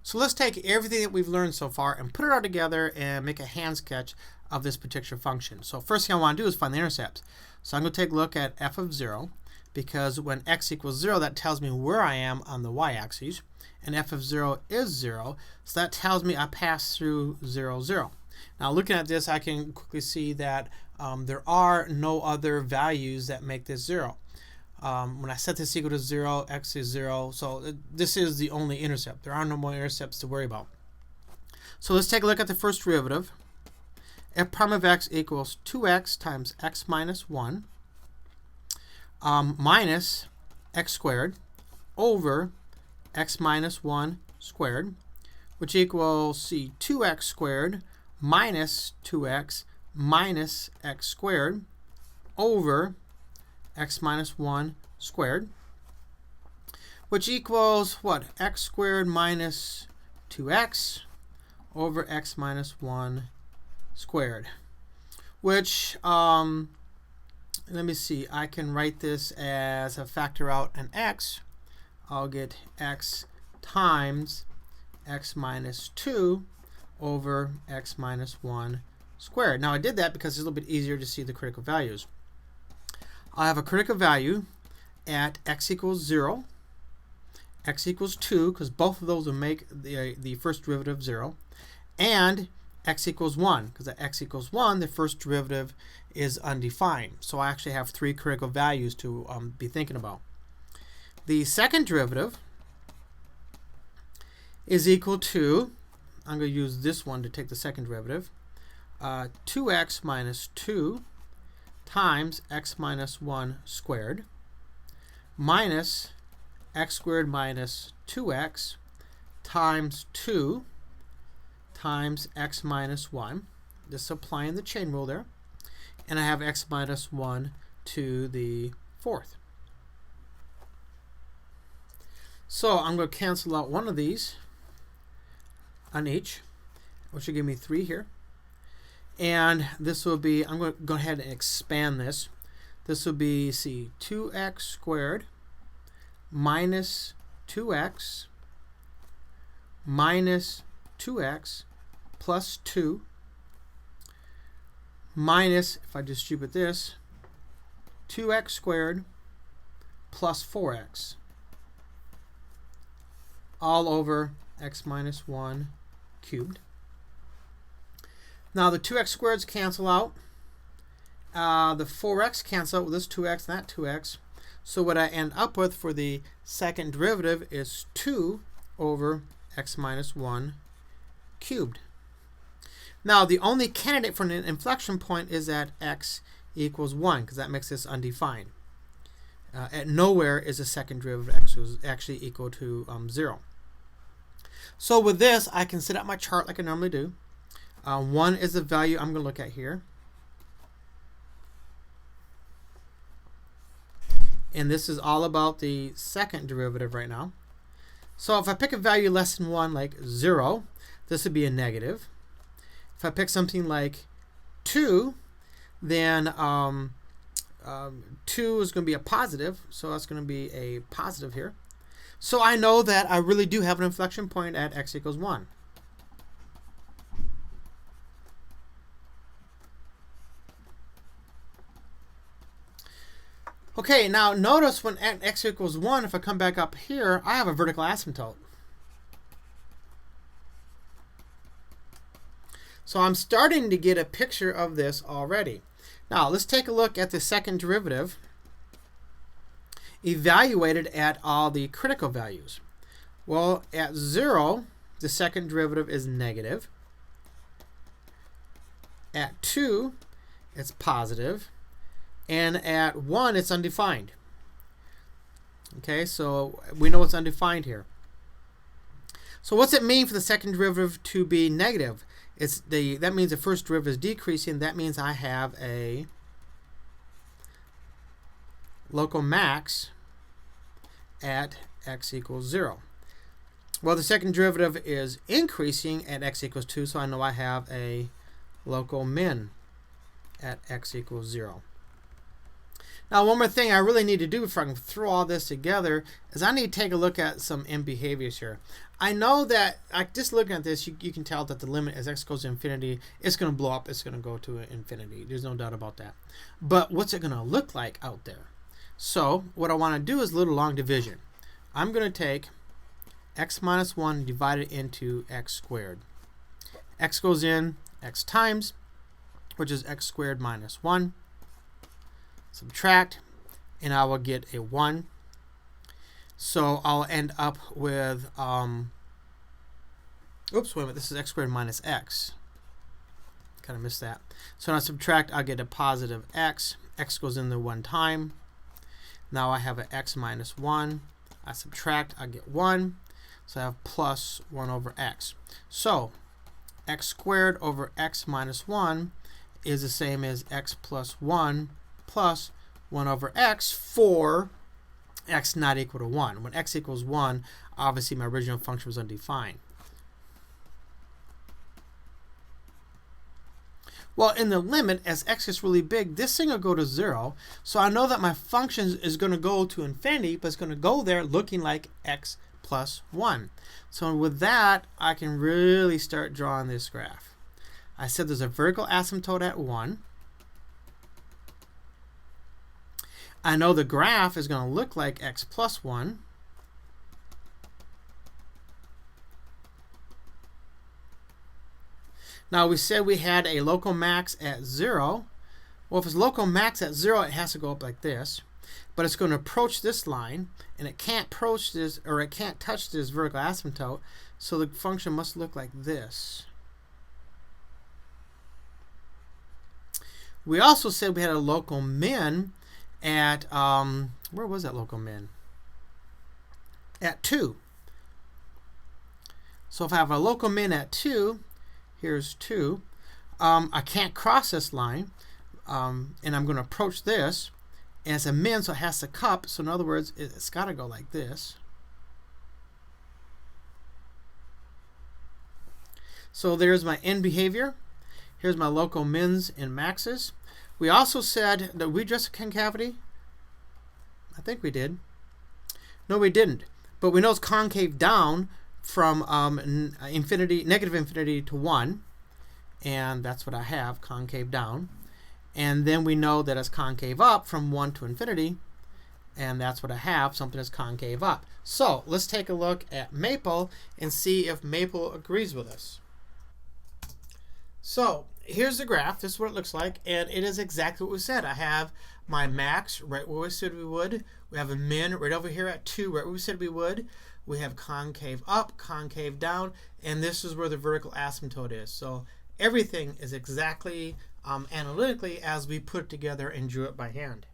So let's take everything that we've learned so far and put it all together and make a hand sketch of this particular function. So first thing I want to do is find the intercepts. So I'm going to take a look at f of 0, because when x equals 0, that tells me where I am on the y-axis, and f of 0 is 0, so that tells me I pass through 0, 0. Now looking at this, I can quickly see that there are no other values that make this 0. When I set this equal to 0, x is 0, so this is the only intercept. There are no more intercepts to worry about. So let's take a look at the first derivative. F prime of x equals 2x times x minus 1 minus x squared over x minus 1 squared, which equals 2x squared minus 2x minus x squared over x minus 1 squared, which equals what? X squared minus 2x over x minus 1 squared, which, let me see, I can write this as a factor out an x. I'll get x times x minus 2 over x minus 1 squared. Now I did that because it's a little bit easier to see the critical values. I have a critical value at x equals 0, x equals 2, because both of those will make the first derivative 0, and x equals 1, because at x equals 1, the first derivative is undefined. So I actually have 3 critical values to be thinking about. The second derivative is equal to, I'm going to use this one to take the second derivative, 2x minus 2 times x minus 1 squared minus x squared minus 2x times 2 times x minus 1. Just applying the chain rule there. And I have x minus 1 to the 4th. So I'm going to cancel out one of these on each, which will give me 3 here. And this will be, I'm going to go ahead and expand this. This will be, 2x squared minus 2x minus 2x plus 2 minus, if I distribute this, 2x squared plus 4x all over x minus 1 cubed. Now the 2x squareds cancel out. The 4x cancel out with this 2x and that 2x. So what I end up with for the second derivative is 2 over x minus 1 cubed. Now the only candidate for an inflection point is at x equals 1, because that makes this undefined. At nowhere is the second derivative of x actually equal to 0. So with this, I can set up my chart like I normally do. 1 is the value I'm going to look at here. And this is all about the second derivative right now. So if I pick a value less than 1, like 0, this would be a negative. If I pick something like 2, then 2 is going to be a positive, so that's going to be a positive here. So I know that I really do have an inflection point at x equals 1. Okay, now notice when at x equals 1, if I come back up here, I have a vertical asymptote. So I'm starting to get a picture of this already. Now let's take a look at the second derivative evaluated at all the critical values. Well, at 0, the second derivative is negative. At 2, it's positive. And at 1, it's undefined. Okay, so we know it's undefined here. So what's it mean for the second derivative to be negative? That means the first derivative is decreasing. That means I have a local max at x equals 0. Well, the second derivative is increasing at x equals 2, so I know I have a local min at x equals 0. Now, one more thing I really need to do before I can throw all this together is I need to take a look at some end behaviors here. I know that just looking at this, you can tell that the limit as x goes to infinity, it's going to blow up. It's going to go to infinity. There's no doubt about that. But what's it going to look like out there? So what I want to do is a little long division. I'm going to take x minus 1 divided into x squared. X goes in x times, which is x squared minus 1. Subtract, and I will get a 1. So I'll end up with, oops, wait a minute, this is x squared minus x. Kind of missed that. So when I subtract, I'll get a positive x. X goes in there 1 time. Now I have an x minus 1. I subtract, I get 1. So I have plus 1 over x. So x squared over x minus 1 is the same as x plus 1 plus 1 over x for x not equal to 1. When x equals 1, obviously my original function was undefined. Well, in the limit, as x gets really big, this thing will go to 0. So I know that my function is going to go to infinity, but it's going to go there looking like x plus 1. So with that, I can really start drawing this graph. I said there's a vertical asymptote at 1. I know the graph is going to look like x plus 1. Now we said we had a local max at 0. Well, if it's local max at 0, it has to go up like this. But it's going to approach this line, and it can't approach this, or it can't touch this vertical asymptote, so the function must look like this. We also said we had a local min at, where was that local min? At 2. So if I have a local min at 2, here's 2, I can't cross this line, and I'm going to approach this, and it's a min, so it has to cup. So in other words, it's got to go like this. So there's my end behavior. Here's my local mins and maxes. We also said that we addressed a concavity. I think we did. No, we didn't. But we know it's concave down from infinity, negative infinity to 1. And that's what I have, concave down. And then we know that it's concave up from 1 to infinity. And that's what I have, something that's concave up. So let's take a look at Maple and see if Maple agrees with us. So here's the graph. This is what it looks like, and it is exactly what we said. I have my max right where we said we would. We have a min right over here at 2, right where we said we would. We have concave up, concave down, and this is where the vertical asymptote is. So everything is exactly analytically as we put it together and drew it by hand.